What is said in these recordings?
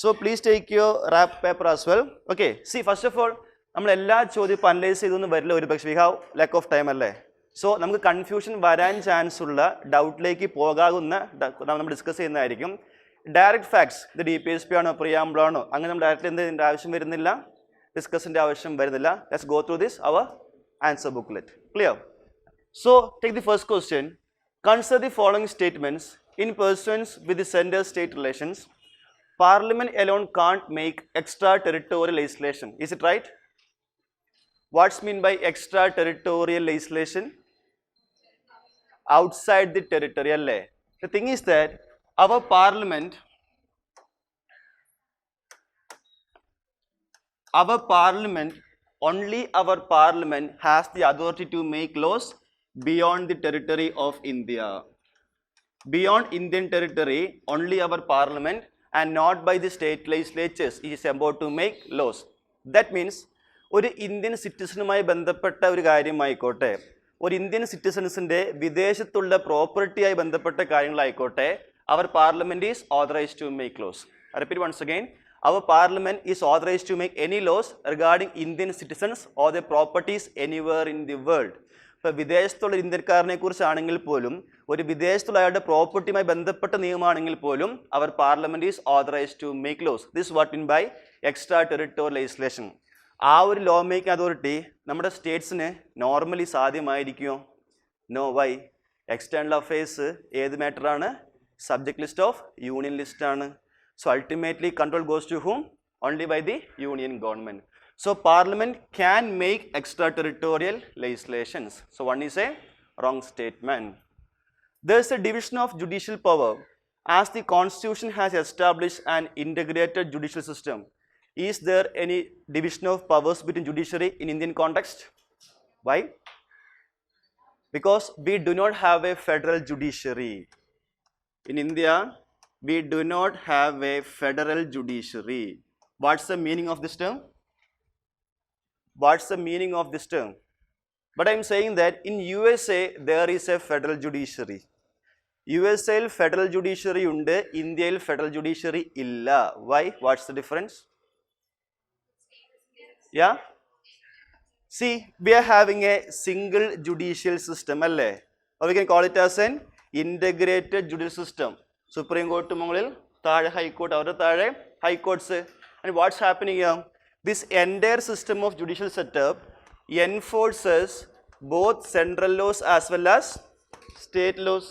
So please take your wrap paper as well. Okay, see, first of all, we have lack of time. So we have confusion chance doubt discuss direct facts, the DPSP or preamble, discuss let's go through this, our answer booklet. Clear? So take the first question. Consider the following statements. In pursuance with the center-state relations, Parliament alone can't make extraterritorial legislation. Is it right? What's meant by extraterritorial legislation? Outside the territorial law. The thing is that our Parliament only our Parliament has the authority to make laws beyond the territory of India. Beyond Indian territory, only our Parliament and not by the state legislatures is about to make laws. That means, ഒരു Indian സിറ്റിസണുമായി ബന്ധപ്പെട്ട ഒരു കാര്യമായിക്കോട്ടെ, ഒരു Indian സിറ്റിസൺസിൻ്റെ വിദേശത്തുള്ള പ്രോപ്പർട്ടിയായി ബന്ധപ്പെട്ട കാര്യങ്ങളായിക്കോട്ടെ, our Parliament is authorized to make laws. I repeat once again, our Parliament is authorized to make any laws regarding Indian citizens or their properties anywhere in the world. ഇപ്പോൾ വിദേശത്തുള്ള ഇന്ത്യക്കാരനെ കുറിച്ചാണെങ്കിൽ പോലും ഒരു വിദേശത്തുള്ള അയാളുടെ പ്രോപ്പർട്ടിയുമായി ബന്ധപ്പെട്ട നിയമമാണെങ്കിൽ പോലും അവർ Parliament is authorised to make laws. This what mean by extra territorial legislation. ആ ഒരു ലോ മേക്കിംഗ് അതോറിറ്റി നമ്മുടെ സ്റ്റേറ്റ്സിന് നോർമലി സാധ്യമായിരിക്കുമോ? നോ. വൈ? എക്സ്റ്റേണൽ അഫയേഴ്സ് ഏത് മാറ്ററാണ്? Subject list of union list ആണ്. So ultimately control goes to whom? Only by the union government. So Parliament can make extraterritorial legislations. So one is a wrong statement. There is a division of judicial power as the Constitution has established an integrated judicial system. Is there any division of powers between judiciary in Indian context? Why? Because we do not have a federal judiciary. In India, we do not have a federal judiciary. What's the meaning of this term? What's the meaning of this term? But I'm saying that in USA there is a federal judiciary. USA federal judiciary unde, India federal judiciary illa. Why? What's the difference? Yeah? See, we are having a single judicial system, alle? Or we can call it as an integrated judicial system. Supreme Court Mongolil, Thare High Court, Outer Thare High Courts. And what's happening here? This entire system of judicial setup enforces both central laws as well as state laws.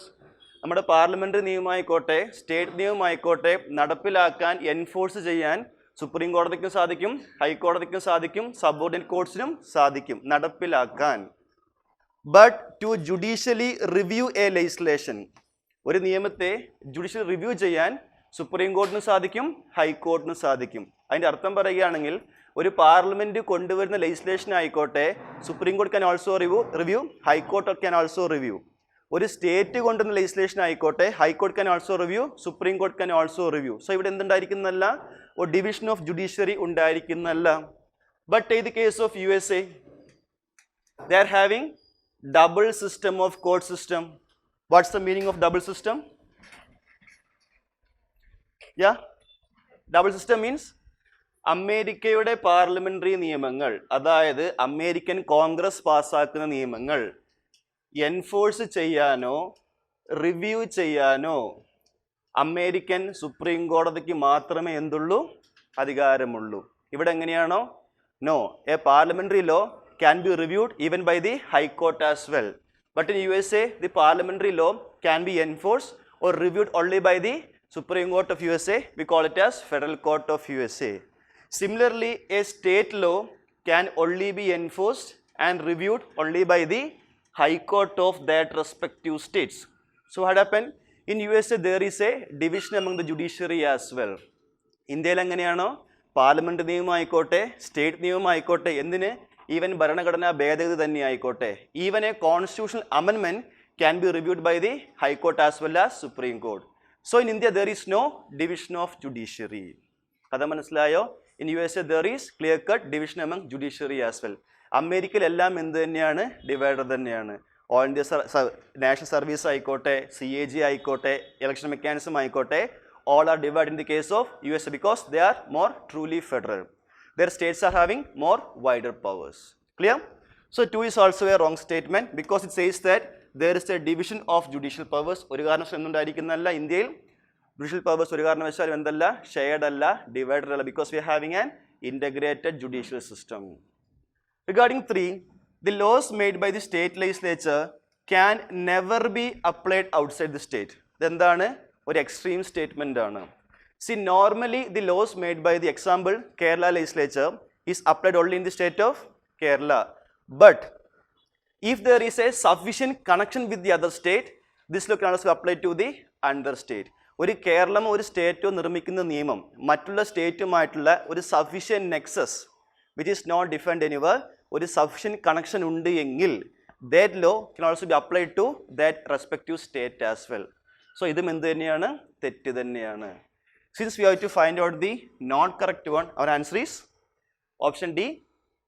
നമ്മുടെ parliamentary നിയമമായിക്കോട്ടെ state നിയമമായിക്കോട്ടെ നടപ്പിലാക്കാൻ enforce ചെയ്യാൻ supreme കോടതിക്കും സാധിക്കും, ഹൈക്കോടതിക്കും സാധിക്കും, subordinate കോർട്സിനും സാധിക്കും നടപ്പിലാക്കാൻ. But to judicially review a legislation, ഒരു നിയമത്തെ ജുഡീഷ്യൽ റിവ്യൂ ചെയ്യാൻ സുപ്രീം കോടതിന് സാധിക്കും, ഹൈക്കോടതിന് സാധിക്കും. അതിൻ്റെ അർത്ഥം പറയുകയാണെങ്കിൽ ഒരു പാർലമെന്റ് കൊണ്ടുവരുന്ന ലെജിസ്ലേഷൻ ആയിക്കോട്ടെ Supreme Court can also review, High Court can also review. ഒരു സ്റ്റേറ്റ് കൊണ്ടുവരുന്ന ലെജിസ്ലേഷൻ ആയിക്കോട്ടെ High Court can also review, Supreme Court can also review. So ഇവിടെ എന്തുണ്ടായിരിക്കുന്നല്ല, ഒരു ഡിവിഷൻ ഓഫ് ജുഡീഷ്യറി ഉണ്ടായിരിക്കുന്നല്ല. But take the case of USA, they are having double system of court system. What's the meaning of double system? Yeah, double system means അമേരിക്കയുടെ parliamentary നിയമങ്ങൾ, അതായത് American Congress പാസ്സാക്കുന്ന നിയമങ്ങൾ enforce ചെയ്യാനോ review ചെയ്യാനോ American supreme കോടതിക്ക് മാത്രമേ എന്തുള്ളൂ? അധികാരമുള്ളൂ. ഇവിടെ എങ്ങനെയാണോ? No, a parliamentary law can be reviewed even by the high court as well. But in USA the parliamentary law can be enforced or reviewed only by the Supreme Court of USA. We call it as Federal Court of USA. Similarly, a state law can only be enforced and reviewed only by the High Court of that respective states. So what happened? In USA there is a division among the judiciary as well. ഇന്ത്യയിൽ എങ്ങനെയാണോ parliament നിയമമായിക്കോട്ടെ state നിയമമായിക്കോട്ടെ എന്തിന് even ഭരണഘടനാ ഭേദഗതി തന്നെ ആയിക്കോട്ടെ, even a constitutional അമെൻമെന്റ് can be reviewed by the high court as well as Supreme Court. So in India there is no division of judiciary. Kada manasilayo? In USA there is clear cut division among judiciary as well. അമേരിക്കയിൽ എല്ലാം എന്ത് തന്നെയാണ്? Divider തന്നെയാണ്. All India national service ആയിക്കോട്ടെ, CAG ആയിക്കോട്ടെ, election mechanism ആയിക്കോട്ടെ, all are divided in the case of USA because they are more truly federal. Their states are having more wider powers. Clear? So 2 is also a wrong statement because it says that there is a division of judicial powers. ഒരു കാരണവശാലും ഉണ്ടായിരിക്കുന്നതല്ല ഇന്ത്യയിൽ judicial powers ഒരു കാരണവശാലും എന്തല്ല shared അല്ല divided അല്ല because we are having an integrated judicial system. Regarding 3, the laws made by the state legislature can never be applied outside the state. ഇതെന്താണ് ഒരു extreme statement ആണ്. See, normally the laws made by the example Kerala legislature is applied only in the state of Kerala. But if there is a sufficient connection with the other state, this law can also be applied to the another state. ഒരു കേരളം ഒരു സ്റ്റേറ്റോ നിർമ്മിക്കുന്ന നിയമം മറ്റുള്ള സ്റ്റേറ്റുമായിട്ടുള്ള ഒരു sufficient nexus which is not defined anywhere ഒരു sufficient connection ഉണ്ട് എങ്കിൽ that law can also be applied to that respective state as well. So ഇതും എന്ത് തന്നെയാണ് തെറ്റ് തന്നെയാണ്. Since we have to find out the not correct one, our answer is option D,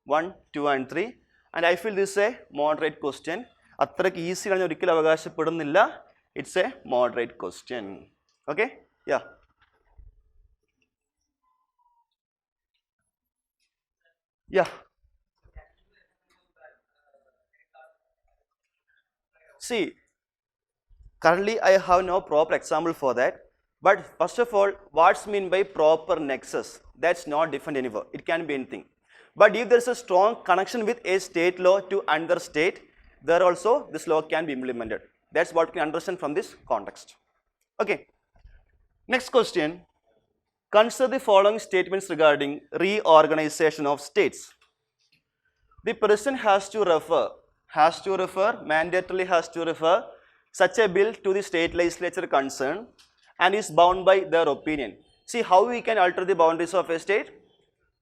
1, 2 and 3. And I feel this is a moderate question. അത്രയ്ക്ക് easy ആണെന്ന് ഒരിക്കലും അവകാശപ്പെടുന്നില്ല. It's a moderate question. Okay? Yeah. Yeah. See, currently I have no proper example for that. But first of all, what's mean by proper nexus? That's not defined anywhere. It can be anything. But if there is a strong connection with a state law to another state, there also this law can be implemented. That's what we can understand from this context. Okay. Next question. Consider the following statements regarding reorganization of states. The person mandatorily has to refer such a bill to the state legislature concerned and is bound by their opinion. See how we can alter the boundaries of a state.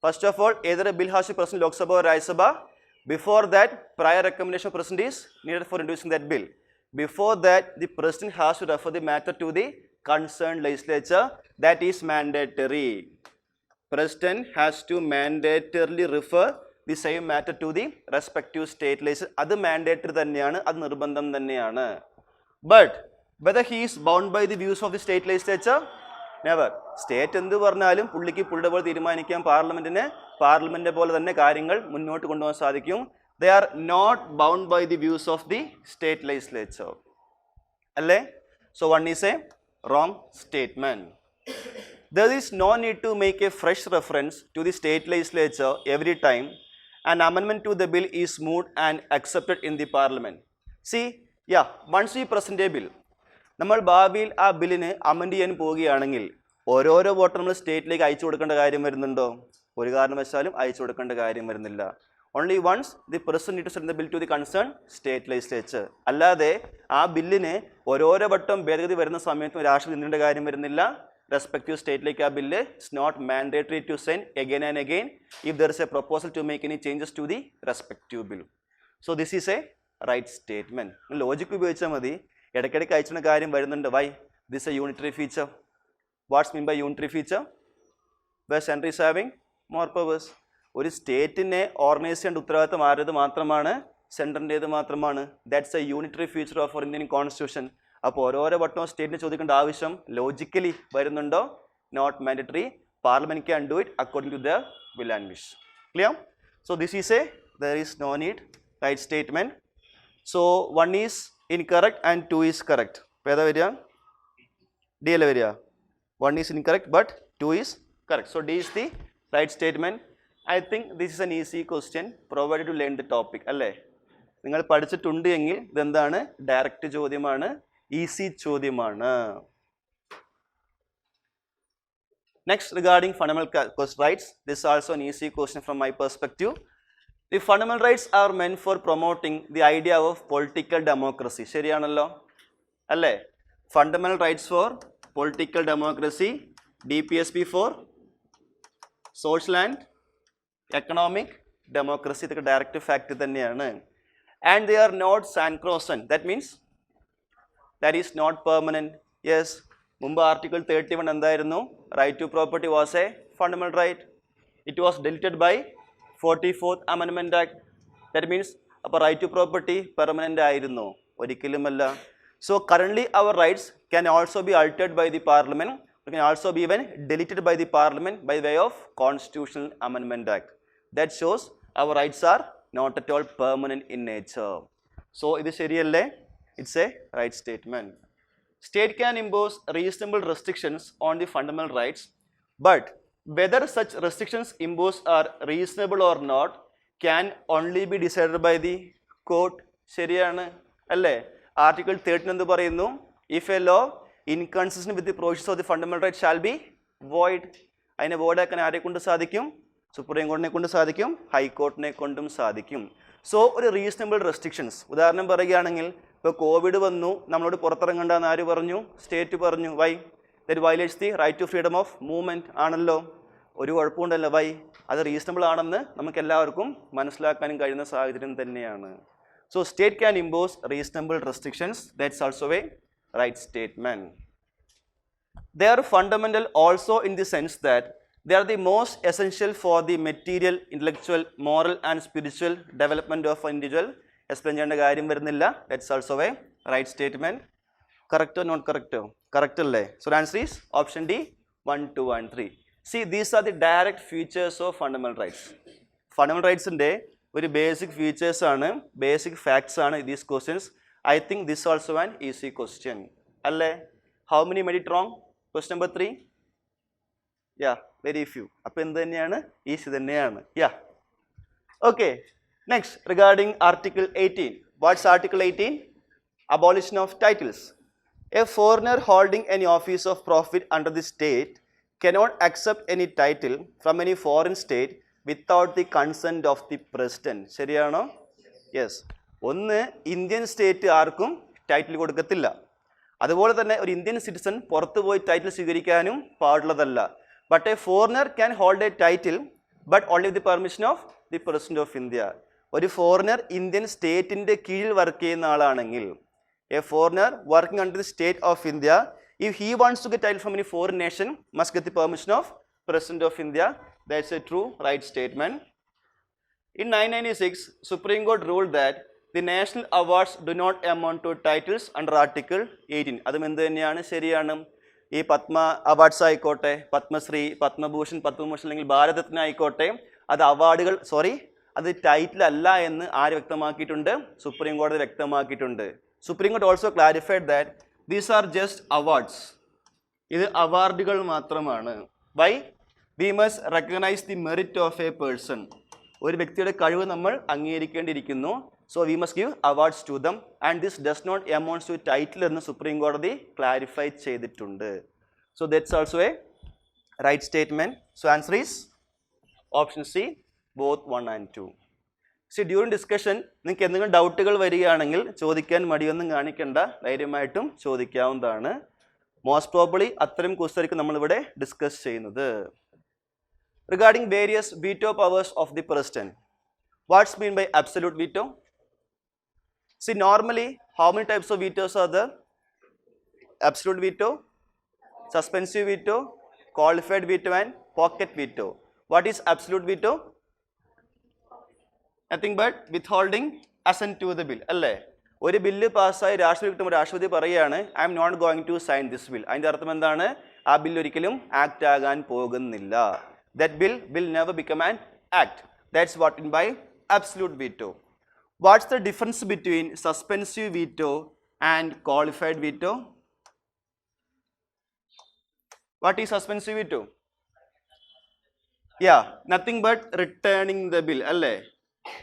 First of all, either a bill has to present Lok Sabha or Rajya Sabha. Before that, prior recommendation of president is needed for introducing that bill. Before that, the president has to refer the matter to the concerned legislature. That is mandatory. President has to mandatorily refer the same matter to the respective state legislature. That is mandatory thanneyaanu, adu nirbandham thanneyaanu. But whether he is bound by the views of the state legislature? Never. State എന്ത് പറഞ്ഞാലും പുള്ളിക്ക് പുള്ളിയുടെ പോലെ തീരുമാനിക്കാൻ പാർലമെന്റിനെ പോലെ തന്നെ കാര്യങ്ങൾ മുന്നോട്ട് കൊണ്ടുപോകാൻ സാധിക്കും. They are not bound by the views of the state legislature. അല്ലേ? So one is a wrong statement. There is no need to make a fresh reference to the state legislature every time an amendment to the bill is moved and accepted in the parliament. See, yeah, once we present a bill, നമ്മൾ ഭാവിയിൽ ആ ബില്ലിന് amend ചെയ്യാൻ പോവുകയാണെങ്കിൽ ഓരോരോ vote നമ്മൾ സ്റ്റേറ്റിലേക്ക് അയച്ചു കൊടുക്കേണ്ട കാര്യം വരുന്നുണ്ടോ? ഒരു കാരണവശാലും അയച്ചു കൊടുക്കേണ്ട കാര്യം വരുന്നില്ല. Only once the president need to send the bill to the concern state legislature. അല്ലാതെ ആ ബില്ലിന് ഓരോരോ വട്ടം ഭേദഗതി വരുന്ന സമയത്തും രാഷ്ട്രീയ നിന്ദിന്റെ കാര്യം വരുന്നില്ല. റെസ്പെക്റ്റീവ് സ്റ്റേറ്റിലേക്ക് ആ bill it's not mandatory to send again and again if there is a proposal to make any changes to the respective bill. So this is a right statement. Logic ഉപയോഗിച്ചാൽ മതി. ഇടയ്ക്കിടയ്ക്ക് അയച്ചുന്ന കാര്യം വരുന്നുണ്ട്. Why this a unitary feature? What's mean by unitary feature? Where central is having more powers. ഒരു സ്റ്റേറ്റിനെ organise ചെയ്യേണ്ട ഉത്തരവാദിത്തം ആരുടേത് മാത്രമാണ്? സെൻട്രലിൻ്റേത് മാത്രമാണ്. That's a unitary feature of our Indian constitution. അപ്പോൾ ഓരോരോ വട്ടവും സ്റ്റേറ്റിനെ ചോദിക്കേണ്ട ആവശ്യം ലോജിക്കലി വരുന്നുണ്ടോ? Not mandatory. Parliament can do it according to the will and wish. Clear? So this is a there is no need right statement. So 1 is incorrect and 2 is correct. ഏതാ വരിക? D അല്ലേ വരിക? 1 is incorrect but 2 is correct. So D is the right statement. I think this is an easy question provided to learn the topic. അല്ലേ? നിങ്ങൾ പഠിച്ചിട്ടുണ്ട് എങ്കിൽ ഇതെന്താണ്? Direct ചോദ്യമാണ്, ഈസി ചോദ്യമാണ്. Next, regarding fundamental rights, this is also an easy question from my perspective. The fundamental rights are meant for promoting the idea of political democracy. ശരിയാണല്ലോ അല്ലേ? Fundamental rights for political democracy, DPSP for social and economic democracy. ഇതൊക്കെ direct fact തന്നെയാണ്. And they are not sacrosanct. That means that is not permanent. Yes, മുമ്പ് article 31 എന്തായിരുന്നു? Right to property was a fundamental right. It was deleted by 44th Amendment Act. That means അപ്പോൾ right to property permanent ആയിരുന്നു? ഒരിക്കലുമല്ല. So currently our rights can also be altered by the parliament It can also be even deleted by the Parliament by way of Constitutional Amendment Act. That shows our rights are not at all permanent in nature. So, this seriyalle, it's a right statement. State can impose reasonable restrictions on the fundamental rights, but whether such restrictions imposed are reasonable or not can only be decided by the court. ശരിയാണ് അല്ലേ? Article 13 എന്ത് പറയുന്നു? If a law inconsistent with the provisions of the fundamental rights shall be void. അതിനെ void ആക്കാൻ ആരെ കൊണ്ട് സാധിക്കും? Supreme കോടതിനെ കൊണ്ട് സാധിക്കും, ഹൈക്കോർട്ടിനെ കൊണ്ടും സാധിക്കും. സോ ഒരു റീസണബിൾ റെസ്ട്രിക്ഷൻസ്, ഉദാഹരണം പറയുകയാണെങ്കിൽ ഇപ്പോൾ കോവിഡ് വന്നു, നമ്മളോട് പുറത്തിറങ്ങണ്ടെന്ന് ആര് പറഞ്ഞു? സ്റ്റേറ്റ് പറഞ്ഞു. Why? That violates the right to freedom of movement ആണല്ലോ. ഒരു കുഴപ്പമുണ്ടല്ലോ. വൈ? അത് റീസണബിൾ ആണെന്ന് നമുക്ക് എല്ലാവർക്കും മനസ്സിലാക്കാനും കഴിയുന്ന സാഹചര്യം തന്നെയാണ്. So state can impose reasonable restrictions. That's also a right statement. They are fundamental also in the sense that they are the most essential for the material, intellectual, moral and spiritual development of an individual. Explain ചെയ്യേണ്ട കാര്യം വരുന്നില്ല. That's also a right statement. Correct or not correct? Correct അല്ലേ? So the answer is option D, 1, 2 and 3. See, these are the direct features of fundamental rights. Fundamental rights ന്റെ ഒരു basic features ആണ്, basic facts ആണ് these questions. I think this also an easy question. അല്ലേ? How many made it wrong? Question number 3. Yeah, very few. അപ്പോൾ എന്ത് തന്നെയാണ്? Easy തന്നെയാണ്. Yeah. Okay. Next, regarding Article 18. What's Article 18? Abolition of titles. A foreigner holding any office of profit under the state cannot accept any title from any foreign state without the consent of the president. ശരിയാണോ? Yes. ഒന്ന്, Indian state ആർക്കും title കൊടുക്കത്തില്ല. അതുപോലെ തന്നെ ഒരു Indian citizen പുറത്തു പോയി title സ്വീകരിക്കാനും പാടുള്ളതല്ല. But a foreigner can hold a title but only with the permission of the president of India. ഒരു ഫോറിനർ ഇന്ത്യൻ സ്റ്റേറ്റിൻ്റെ കീഴിൽ വർക്ക് ചെയ്യുന്ന ആളാണെങ്കിൽ, a foreigner working under the state of India, if he wants to get title from any foreign nation must get the permission of president of India. That's a true right statement. In 996, Supreme Court ruled that the national awards do not amount to titles under Article 18. അതും എന്ത് തന്നെയാണ്? ശരിയാണ്. ഈ Padma awards ആയിക്കോട്ടെ, പത്മശ്രീ, പത്മഭൂഷൺ, പത്മഭൂഷൺ അല്ലെങ്കിൽ ഭാരതരത്ന ആയിക്കോട്ടെ, അത് അവാർഡുകൾ, അത് ടൈറ്റിൽ അല്ല എന്ന് ആര് വ്യക്തമാക്കിയിട്ടുണ്ട്? സുപ്രീം കോടതി വ്യക്തമാക്കിയിട്ടുണ്ട്. സുപ്രീം കോടതി also clarified that these are just awards. ഇത് അവാർഡുകൾ മാത്രമാണ്. Why? We must recognise the merit of a person. ഒരു വ്യക്തിയുടെ കഴിവ് നമ്മൾ അംഗീകരിക്കേണ്ടിയിരിക്കുന്നു. So we must give awards to them and this does not amounts to title എന്ന് സുപ്രീം കോടതി ക്ലാരിഫൈ ചെയ്തിട്ടുണ്ട്. So that's also a right statement. So answer is option C, both 1 and 2. C, during discussion നിങ്ങൾക്ക് എന്തെങ്കിലും ഡൗട്ടുകൾ വരികയാണെങ്കിൽ ചോദിക്കാൻ മടിയൊന്നും കാണിക്കേണ്ട, ധൈര്യമായിട്ടും ചോദിക്കാവുന്നതാണ്. Most probably അത്തരം ക്വസ്റ്റ്യനായിരിക്കും നമ്മളിവിടെ ഡിസ്കസ് ചെയ്യുന്നത്. Regarding various veto powers of the president, what's mean by absolute veto? See, normally how many types of vetoes are there? Absolute veto, suspensive veto, qualified veto and pocket veto. What is absolute veto? Nothing but withholding assent to the bill. അല്ലേ? ഒരു bill പാസ്സായി രാഷ്ട്രപതി പറയുകയാണ് I am not going to sign this bill. അതിൻ്റെ അർത്ഥം എന്താണ്? ആ bill ഒരിക്കലും ആക്ട് ആകാൻ പോകുന്നില്ല. That bill will never become an act. That's what meant by absolute veto. What's the difference between suspensive veto and qualified veto? What is suspensive veto? Yeah, nothing but returning the bill. Alle,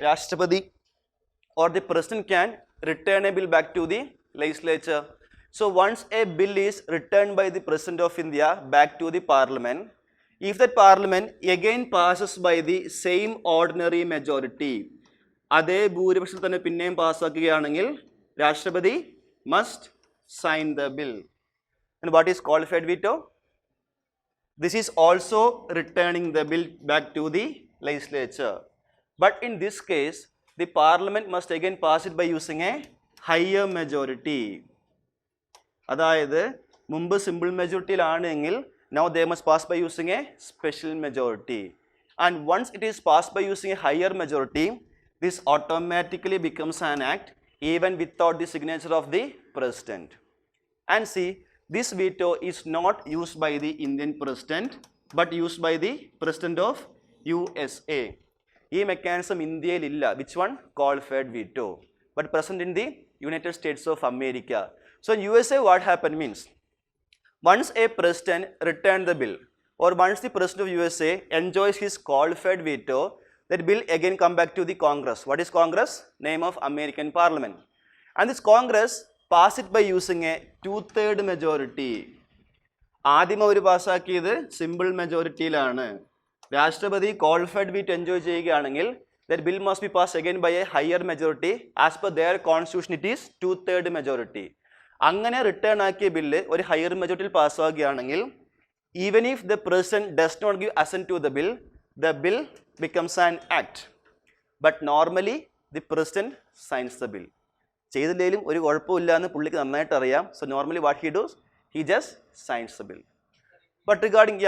Rashtrapati or the president can return a bill back to the legislature. So once a bill is returned by the president of India back to the parliament, if that parliament again passes by the same ordinary majority, അതേ ഭൂരിപക്ഷത്തിൽ തന്നെ പിന്നെയും പാസ്സാക്കുകയാണെങ്കിൽ രാഷ്ട്രപതി must sign the bill. And what is qualified veto? This is also returning the bill back to the legislature. But in this case, the parliament must again pass it by using a higher majority. അതായത് മുമ്പ് simple മെജോറിറ്റിയിലാണെങ്കിൽ now they must pass by using a special majority. And once it is passed by using a higher majority, this automatically becomes an act even without the signature of the president. And see, this veto is not used by the Indian president but used by the president of USA. ഈ mechanism ഇന്ത്യയിലില്ല. Which one? Qualified veto. But present in the United States of America. So in USA what happened means, once a president returned the bill or once the president of USA enjoys his qualified veto, that bill again come back to the Congress. What is Congress? Name of American Parliament. And this Congress pass it by using a 2/3 majority. ആദ്യം അവർ പാസ്സാക്കിയത് simple മെജോറിറ്റിയിലാണ്. രാഷ്ട്രപതി qualified wheat enjoy ചെയ്യുകയാണെങ്കിൽ that bill must be passed again by a higher majority. As per their constitution it is 2/3 majority. അങ്ങനെ return ആക്കിയ bill ഒരു higher മെജോറിറ്റിയിൽ പാസ്സാകുകയാണെങ്കിൽ even if the president does not give assent to the bill becomes an act. But normally the president signs the bill. ചെയ്തില്ലെങ്കിലും ഒരു കുഴപ്പമില്ല എന്ന് പുള്ളിക്ക് നന്നായിട്ട് അറിയാം. So normally what he does, he just signs the bill. But regarding,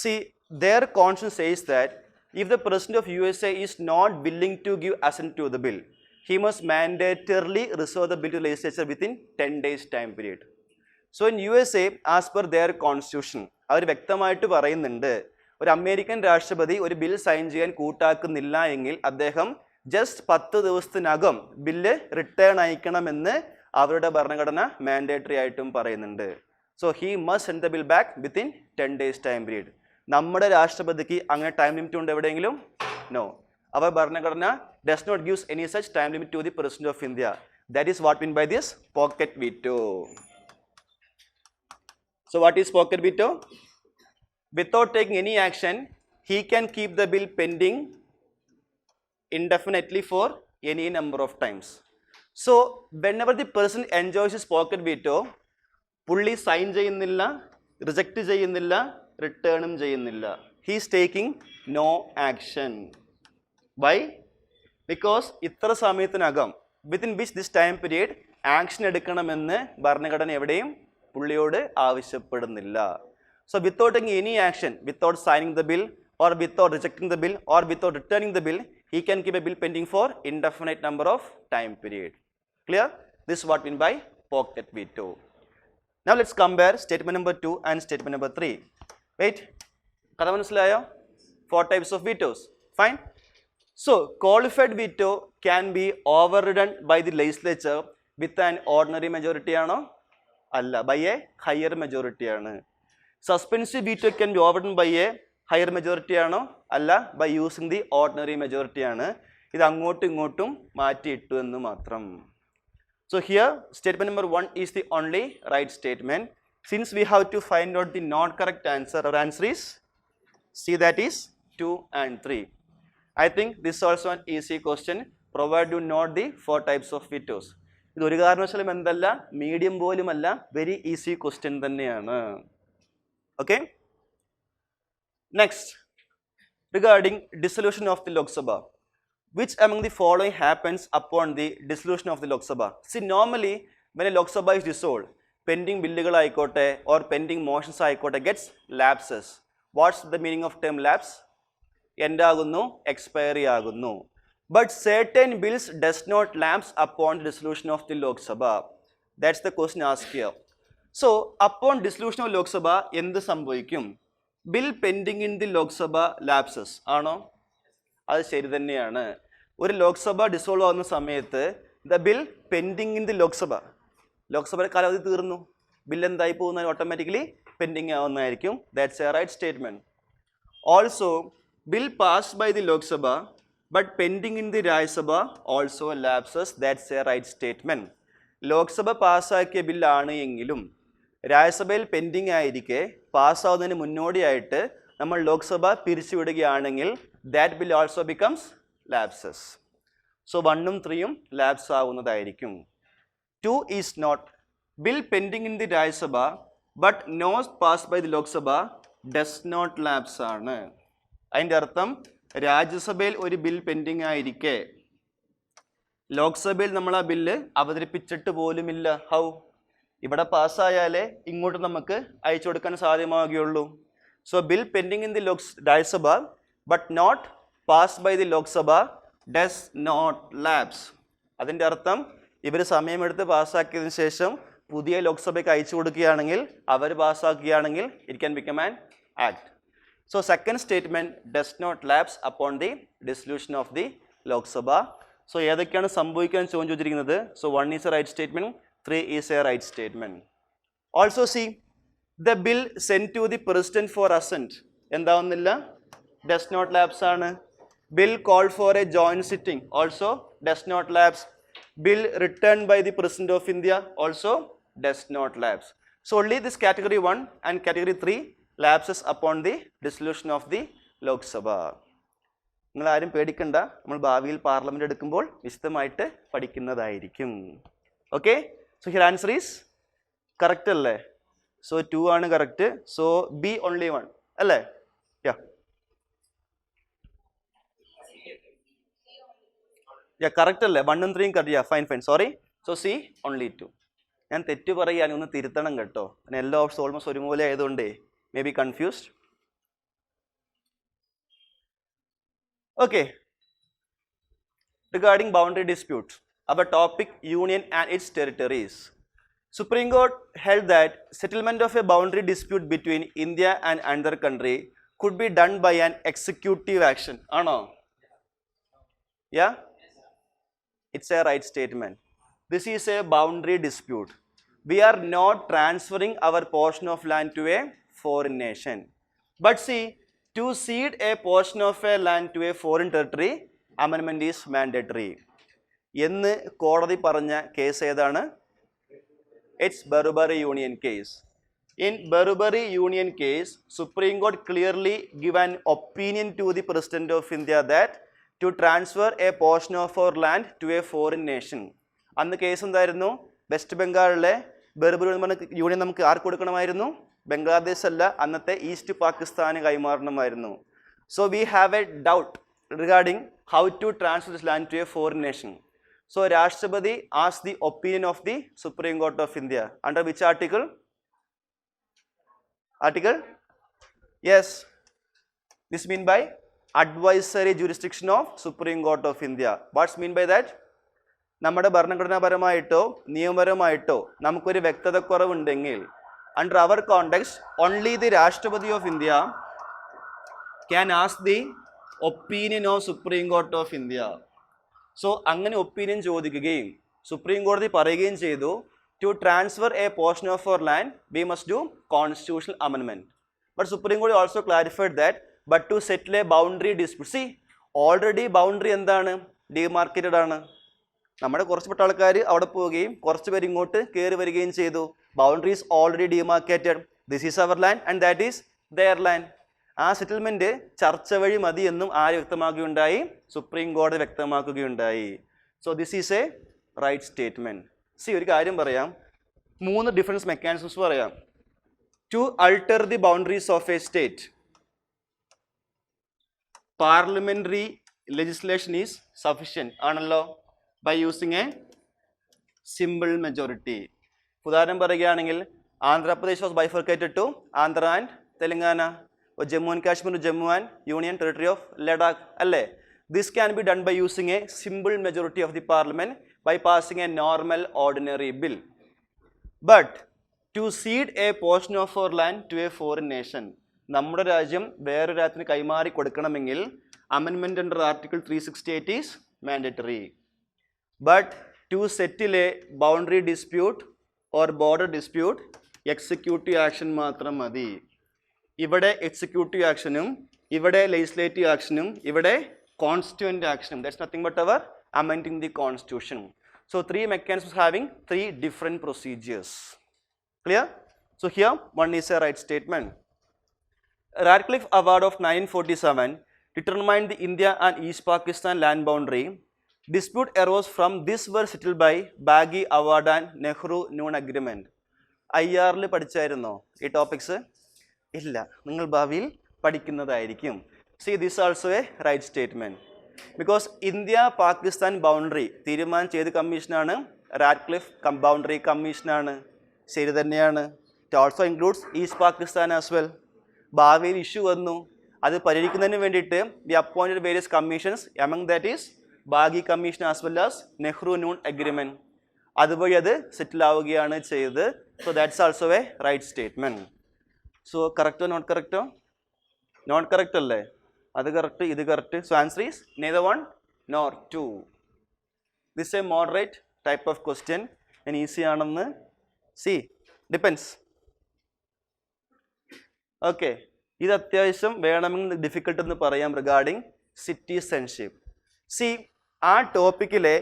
see, their constitution says that if the president of USA is not willing to give assent to the bill, he must mandatorily reserve the bill to the legislature within 10 days time period. So in USA, as per their constitution, അവർ വ്യക്തമായിട്ട് പറയുന്നുണ്ട്, ഒരു American രാഷ്ട്രപതി ഒരു bill sign ചെയ്യാൻ കൂട്ടാക്കുന്നില്ല എങ്കിൽ അദ്ദേഹം just 10 ദിവസത്തിനകം bill return അയക്കണമെന്ന് അവരുടെ ഭരണഘടന മാൻഡേറ്ററി ആയിട്ടും പറയുന്നുണ്ട്. So he must send the bill back within 10 days time period. നമ്മുടെ രാഷ്ട്രപതിക്ക് അങ്ങനെ ടൈം ലിമിറ്റ് ഉണ്ട് എവിടെയെങ്കിലും? നോ. അവർ ഭരണഘടന does not give any such time limit to the President of India. That is what meant by this pocket veto. So what is pocket veto? Without taking any action, he can keep the bill pending indefinitely for any number of times. So whenever the person enjoys his pocket veto, പുള്ളി sign ചെയ്യുന്നില്ല, reject ചെയ്യുന്നില്ല, റിട്ടേണും ചെയ്യുന്നില്ല. He is taking no action. Why? Because ഇത്ര സമയത്തിനകം within which this time period action എടുക്കണമെന്ന് ഭരണഘടന എവിടെയും പുള്ളിയോട് ആവശ്യപ്പെടുന്നില്ല. So without taking any action, without signing the bill or without rejecting the bill or without returning the bill, he can keep a bill pending for indefinite number of time period. Clear? This is what meant by pocket veto. Now let's compare statement number 2 and statement number 3. Wait. കഥ മനസ്സിലായോ? 4 types of vetoes. Fine. So qualified veto can be overridden by the legislature with an ordinary majority ആണോ? അല്ല, by a higher majority ആണ്. Suspensive veto can be overridden by a higher majority ആണോ? അല്ല, by using the ordinary majority ആണ്. ഇത് അങ്ങോട്ടും ഇങ്ങോട്ടും മാറ്റിയിട്ടു എന്ന് മാത്രം. So here statement number 1 is the only right statement. Since we have to find out the not correct answer, our answer is C, that is 2 and 3. I think this is also an easy question provided you know the 4 types of vetoes. ഇത് ഒരു കാരണവശാലും എന്തല്ല, medium പോലുമല്ല, very easy question തന്നെയാണ്. Okay? Next, regarding dissolution of the Lok Sabha. Which among the following happens upon the dissolution of the Lok Sabha? See, normally when a Lok Sabha is dissolved, pending billugal ആയിക്കോട്ടെ or pending motions ആയിക്കോട്ടെ gets lapses. What's the meaning of term lapse? End ആകുന്നു, expiry ആകുന്നു. But certain bills does not lapse upon the dissolution of the Lok Sabha. That's the question asked here. So upon dissolution of Lok Sabha എന്ത് സംഭവിക്കും? Bill pending in the Lok Sabha lapses ആണോ? അത് ശരി തന്നെയാണ്. ഒരു Lok Sabha dissolve ആവുന്ന സമയത്ത് the bill pending in the ലോക്സഭയുടെ കാലാവധി തീർന്നു, ബിൽ എന്തായി പോകുന്നത്? ഓട്ടോമാറ്റിക്കലി പെൻഡിങ് ആവുന്നതായിരിക്കും. That's a right statement. Also bill passed by the Lok Sabha but pending in the Rajya Sabha also lapses. That's a right statement. Lok Sabha പാസ്സാക്കിയ ബില്ലാണ് എങ്കിലും രാജ്യസഭയിൽ പെൻഡിങ് ആയിരിക്കെ പാസ്സാവുന്നതിന് മുന്നോടിയായിട്ട് നമ്മൾ Lok Sabha പിരിച്ചുവിടുകയാണെങ്കിൽ that bill also becomes lapses. So 1 ഉം 3 ഉം lapse ആവുന്നതായിരിക്കും. 2 is not. Bill pending in the Rajya Sabha but not passed by the Lok Sabha does not lapse ആണ്. അതിൻ്റെ അർത്ഥം രാജ്യസഭയിൽ ഒരു ബിൽ പെൻഡിങ് ആയിരിക്കെ ലോക്സഭയിൽ നമ്മൾ ആ ബില്ല് അവതരിപ്പിച്ചിട്ട് പോലുമില്ല. ഹൗ? ഇവിടെ പാസ്സായാലേ ഇങ്ങോട്ട് നമുക്ക് അയച്ചു കൊടുക്കാൻ സാധ്യമാവുകയുള്ളൂ. So bill pending in the Rajya Sabha but not passed by the Lok Sabha does not lapse. അതിൻ്റെ അർത്ഥം ഇവർ സമയമെടുത്ത് പാസ്സാക്കിയതിനു ശേഷം പുതിയ ലോക്സഭയ്ക്ക് അയച്ചു കൊടുക്കുകയാണെങ്കിൽ അവർ പാസ്സാക്കുകയാണെങ്കിൽ it can become an act. So second statement does not lapse upon the dissolution of the Lok Sabha. So ഏതൊക്കെയാണ് സംഭവിക്കാൻ ചോദിച്ചിരിക്കുന്നത്? So 1 is a right statement, 3 is a right statement. Also see, the bill sent to the president for assent എന്താവുന്നില്ല, does not lapse ആണ്. Bill called for a joint sitting also does not lapse. Bill returned by the president of India also does not lapse. So only this category 1 and category 3 lapses upon the dissolution of the Lok Sabha. നിങ്ങൾ ആരും പേടിക്കണ്ട, നമ്മൾ ഭാവിയിൽ Parliament എടുക്കുമ്പോൾ വിശദമായിട്ട് പഠിക്കുന്നതായിരിക്കും. Okay, so here answer is correct അല്ലേ? So 2 ആണ് കറക്റ്റ്. സോ ബി ഓൺലി 1 അല്ലേ? കറക്റ്റ് അല്ലേ? 1 ഉം 3 ഉം correct. Fine. Sorry. So C only 2. ഞാൻ തെറ്റ് പറയുകയാണ്, ഒന്ന് തിരുത്തണം കേട്ടോ. എല്ലാ ഓപ്ഷൻസ് ഓൾമോസ്റ്റ് ഒരുപോലെ ആയതുകൊണ്ടേ may be confused. Okay, regarding boundary dispute, our topic union and its territories. Supreme Court held that settlement of a boundary dispute between India and another country could be done by an executive action. Ano? Yeah, it's a right statement. This is a boundary dispute. We are not transferring our portion of land to a foreign nation. But see, to cede a portion of a land to a foreign territory, amendment is mandatory. എന്ന് കോടതി പറഞ്ഞ case ഏതാണ്? It's Barbary Union case. In Barbary Union case, Supreme Court clearly give an opinion to the President of India that to transfer a portion of our land to a foreign nation. അന്ന് case എന്തായിരുന്നു? West ബംഗാളിലെ Berubari union നമുക്ക് ആർക്ക് കൊടുക്കണമായിരുന്നു? ബംഗ്ലാദേശ് അല്ല, അന്നത്തെ east പാകിസ്ഥാന് കൈമാറണമായിരുന്നു. So we have a doubt regarding how to transfer this land to a foreign nation. So രാഷ്ട്രപതി as the opinion of the Supreme Court of India under which article? Yes, this mean by advisory jurisdiction of Supreme Court of India. What's mean by that? നമ്മുടെ ഭരണഘടനാപരമായിട്ടോ നിയമപരമായിട്ടോ നമുക്കൊരു വ്യക്തത കുറവുണ്ടെങ്കിൽ under our context, only the Rashtrapati of India can ask the opinion of Supreme Court of India. So അങ്ങനെ opinion ചോദിക്കുകയും supreme കോടതി പറയുകയും ചെയ്തു, to transfer a portion of our land we must do constitutional amendment. But Supreme Court also clarified that but to settle a boundary dispute. See, already boundary എന്താണ്? demarcated ആണ്. നമ്മുടെ കുറച്ചുപെട്ട ആൾക്കാർ അവിടെ പോവുകയും കുറച്ച് പേര് ഇങ്ങോട്ട് കയറി വരികയും ചെയ്തു. Boundary is already demarcated. This is our land and that is their land. ആ സെറ്റിൽമെന്റ് ചർച്ച വഴി മതി എന്നും ആര് വ്യക്തമാക്കുകയുണ്ടായി? സുപ്രീം കോടതി വ്യക്തമാക്കുകയുണ്ടായി. So this is a right statement. C, ഒരു കാര്യം പറയാം, 3 ഡിഫറൻസ് മെക്കാനിസംസ് പറയാം. To alter the boundaries of a state, parliamentary legislation is sufficient ആണല്ലോ, by using a simple majority. ഉദാഹരണം പറയുകയാണെങ്കിൽ Andhra Pradesh was bifurcated to Andhra and Telangana, Jammu and Kashmir Jammu and union territory of Ladakh അല്ലേ? This can be done by using a simple majority of the Parliament by passing a normal ordinary bill. But to cede a portion of our land to a foreign nation, നമ്മുടെ രാജ്യം വേറൊരു രാജ്യത്തിന് കൈമാറി കൊടുക്കണമെങ്കിൽ അമെൻമെന്റ് under article 368 is mandatory. But to settle a boundary dispute or border dispute, executive action മാത്രം മതി. ഇവിടെ എക്സിക്യൂട്ടീവ് ആക്ഷനും ഇവിടെ ലെജിസ്ലേറ്റീവ് ആക്ഷനും ഇവിടെ കോൺസ്റ്റിറ്റ്യൂവന്റ് ആക്ഷനും. That's nothing but our amending the constitution. So 3 mechanisms having 3 different procedures. Clear? So here one is a right statement. Radcliffe Award of 1947 determined the India and East Pakistan land boundary. Dispute arose from this were settled by Baggy Award and Nehru Noon Agreement. IR പഠിച്ചായിരുന്നോ ഈ topics? ഇല്ല, നിങ്ങൾ ഭാവിയിൽ പഠിക്കുന്നതായിരിക്കും. See, this also a right statement. Because India Pakistan boundary തീരുമാനം ചെയ്ത കമ്മീഷനാണ് Radcliffe boundary കമ്മീഷനാണ്. ശരി തന്നെയാണ്. It also includes East Pakistan as well. ഭാവിയിൽ ഇഷ്യൂ വന്നു, അത് പരിഹരിക്കുന്നതിന് വേണ്ടിയിട്ട് we appointed various commissions. Among that is Baggy Commission as well as Nehru Noon Agreement. അതുവഴി അത് സെറ്റിൽ ആവുകയാണ് ചെയ്തത്. So that's also a right statement. So കറക്റ്റോ നോട്ട് കറക്റ്റോ? നോട്ട് കറക്റ്റ് അല്ലേ? അത് കറക്റ്റ്, ഇത് correct. So answer is neither one nor two. This is a moderate type of question. And easy ആണെന്ന് see depends. Okay, ഇത് അത്യാവശ്യം വേണമെങ്കിൽ difficult എന്ന് പറയാം റിഗാർഡിങ് സിറ്റിസൺഷിപ്പ്. സി ആ ടോപ്പിക്കിലെ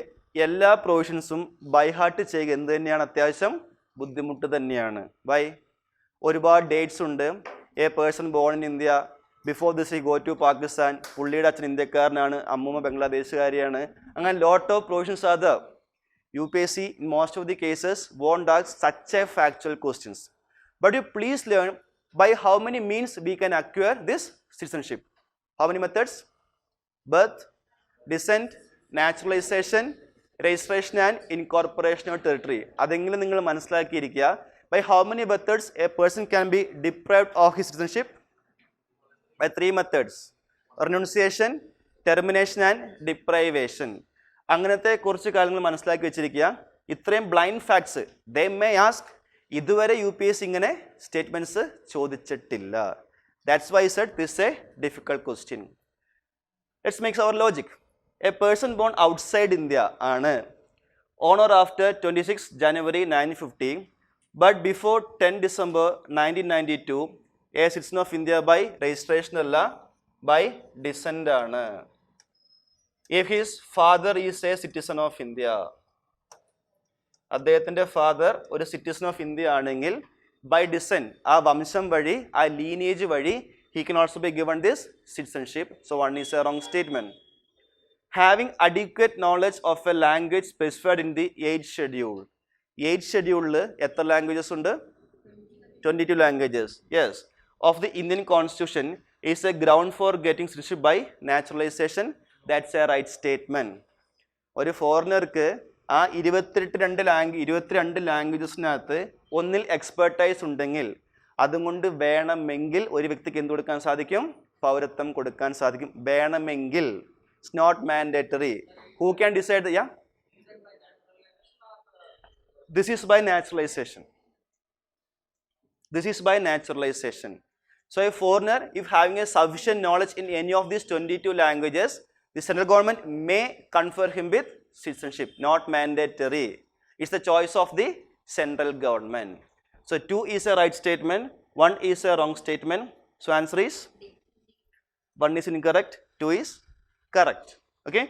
എല്ലാ പ്രൊവിഷൻസും ബൈ ഹാർട്ട് ചെയ്യുക എന്ത് തന്നെയാണ് അത്യാവശ്യം ബുദ്ധിമുട്ട് തന്നെയാണ്. ബൈ ഒരുപാട് ഡേറ്റ്സ് ഉണ്ട്. A person born in India, before this he go to Pakistan, പുള്ളിയുടെ അച്ഛൻ ഇന്ത്യക്കാരനാണ്, അമ്മൂമ്മ ബംഗ്ലാദേശുകാരിയാണ്. അങ്ങനെ lot of provisions are there. UPSC in most of the cases won't ask such a factual questions. But you please learn by how many means we can acquire this citizenship. How many methods? Birth, descent, naturalization, registration and incorporation of territory. അതെങ്കിലും നിങ്ങൾ മനസ്സിലാക്കിയിരിക്കുക. By how many methods a person can be deprived of his citizenship? By 3 methods. Renunciation, termination and deprivation. അങ്ങനത്തെ കുറച്ച് കാര്യങ്ങൾ മനസ്സിലാക്കി വെച്ചിരിക്കുക. ഇത്രയും blind facts they may ask. ഇതുവരെ UPSC ഇങ്ങനെ സ്റ്റേറ്റ്മെന്റ്സ് ചോദിച്ചിട്ടില്ല. That's why said this a difficult question. Let's makes our logic. A person born outside India ആണ്, on or after 26 January 1950, but before 10 December 1992 a citizen of India by registration അല്ല, by descent ആണ്. If his father is a citizen of India, അദ്ദേഹത്തിൻ്റെ father ഒരു citizen of India ആണെങ്കിൽ by descent ആ വംശം വഴി ആ ലീനേജ് വഴി he can also be given this citizenship. So one is a wrong statement. Having adequate knowledge of a language specified in the 8th schedule. 8th schedule എത്ര languages ഉണ്ട്? 22 languages. Yes. Of the Indian Constitution is a ground for getting citizenship by naturalization. That's a right statement. ഒരു ഫോറിനർക്ക് ആ 22 ലാംഗ്വേജസിനകത്ത് ഒന്നിൽ expertise ഉണ്ടെങ്കിൽ അതുകൊണ്ട് വേണമെങ്കിൽ ഒരു വ്യക്തിക്ക് എന്ത് കൊടുക്കാൻ സാധിക്കും? പൗരത്വം കൊടുക്കാൻ സാധിക്കും. വേണമെങ്കിൽ. It's not mandatory. Who can decide? Ya, this is by naturalisation. This is by naturalization. So a foreigner, if having a sufficient knowledge in any of these 22 languages, the central government may confer him with citizenship. Not mandatory. It's the choice of the central government. So 2 is a right statement, 1 is a wrong statement. So answer is 1 is incorrect, 2 is correct. Okay.